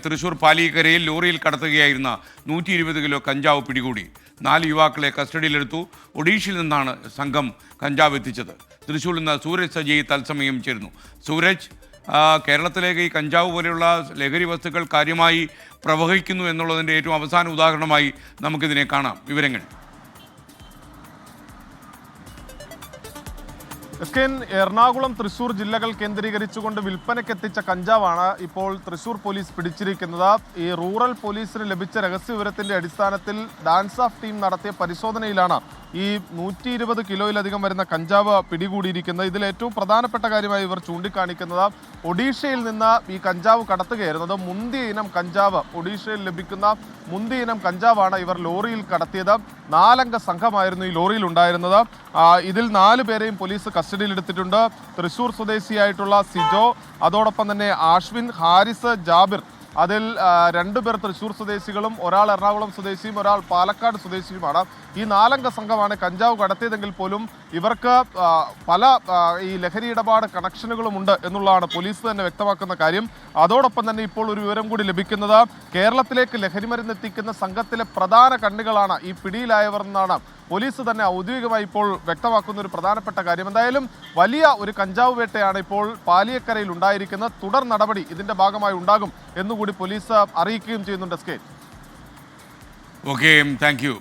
തൃശൂർ പാലിക്കരയിൽ ലോറിയിൽ കടത്തുകയായിരുന്ന 120 കിലോ കഞ്ചാവ് പിടികൂടി. 4 യുവാക്കളെ കസ്റ്റഡിയിലെടുത്തു. ഒഡീഷയിൽ നിന്നാണ് സംഘം കഞ്ചാവ് എത്തിച്ചത്. തൃശൂരിൽ നിന്ന് സൂരജ് സജി തത്സമയം ചേരുന്നു. സൂരജ്, കേരളത്തിലേക്ക് ഈ കഞ്ചാവ് പോലെയുള്ള ലഹരി വസ്തുക്കൾ കാര്യമായി പ്രവഹിക്കുന്നു എന്നുള്ളതിൻ്റെ ഏറ്റവും അവസാന ഉദാഹരണമായി നമുക്കിതിനെ കാണാം. വിവരങ്ങൾ. എറണാകുളം, തൃശൂർ ജില്ലകൾ കേന്ദ്രീകരിച്ചുകൊണ്ട് വിൽപ്പനയ്ക്കെത്തിച്ച കഞ്ചാവാണ് ഇപ്പോൾ തൃശൂർ പോലീസ് പിടിച്ചിരിക്കുന്നത്. ഈ റൂറൽ പോലീസിന് ലഭിച്ച രഹസ്യവിവരത്തിന്റെ അടിസ്ഥാനത്തിൽ ഡാൻസ് ഓഫ് ടീം നടത്തിയ പരിശോധനയിലാണ് ഈ 120 കിലോയിലധികം വരുന്ന കഞ്ചാവ് പിടികൂടിയിരിക്കുന്നത്. ഇതിൽ ഏറ്റവും പ്രധാനപ്പെട്ട കാര്യമായി ഇവർ ചൂണ്ടിക്കാണിക്കുന്നത് ഒഡീഷയിൽ നിന്ന് ഈ കഞ്ചാവ് കടത്തുകയായിരുന്നത് മുന്തിയ ഇനം കഞ്ചാവ്, ഒഡീഷയിൽ ലഭിക്കുന്ന മുന്തിയ ഇനം കഞ്ചാവാണ് ഇവർ ലോറിയിൽ കടത്തിയത്. 4 അംഗ സംഘമായിരുന്നു ഈ ലോറിയിൽ ഉണ്ടായിരുന്നത്. ഇതിൽ 4 പേരെയും പോലീസ് കസ്റ്റഡിയിലെടുത്തിട്ടുണ്ട്. തൃശൂർ സ്വദേശിയായിട്ടുള്ള സിജോ, അതോടൊപ്പം തന്നെ ആശ്വിൻ, ഹാരിസ്, ജാബിർ. അതിൽ 2 പേർ തൃശൂർ സ്വദേശികളും ഒരാൾ എറണാകുളം സ്വദേശിയും ഒരാൾ പാലക്കാട് സ്വദേശിയുമാണ്. ഈ 4 അംഗ സംഘമാണ് കഞ്ചാവ് കടത്തിയതെങ്കിൽ പോലും ഇവർക്ക് പല ഈ ലഹരി ഇടപാട് കണക്ഷനുകളും ഉണ്ട് എന്നുള്ളതാണ് പോലീസ് തന്നെ വ്യക്തമാക്കുന്ന കാര്യം. അതോടൊപ്പം തന്നെ ഇപ്പോൾ ഒരു വിവരം കൂടി ലഭിക്കുന്നത് കേരളത്തിലേക്ക് ലഹരിമരുന്ന് എത്തിക്കുന്ന സംഘത്തിലെ പ്രധാന കണ്ണികളാണ് ഈ പിടിയിലായവർ എന്നാണ് പോലീസ് തന്നെ ഔദ്യോഗികമായി ഇപ്പോൾ വ്യക്തമാക്കുന്ന ഒരു പ്രധാനപ്പെട്ട കാര്യം. എന്തായാലും വലിയ ഒരു കഞ്ചാവ് വേട്ടയാണ് ഇപ്പോൾ പാലിയക്കരയിൽ ഉണ്ടായിരിക്കുന്നത്. തുടർ നടപടി ഇതിന്റെ ഭാഗമായി ഉണ്ടാകും എന്നുകൂടി പോലീസ് അറിയിക്കുകയും ചെയ്യുന്നുണ്ട്. Okay, thank you.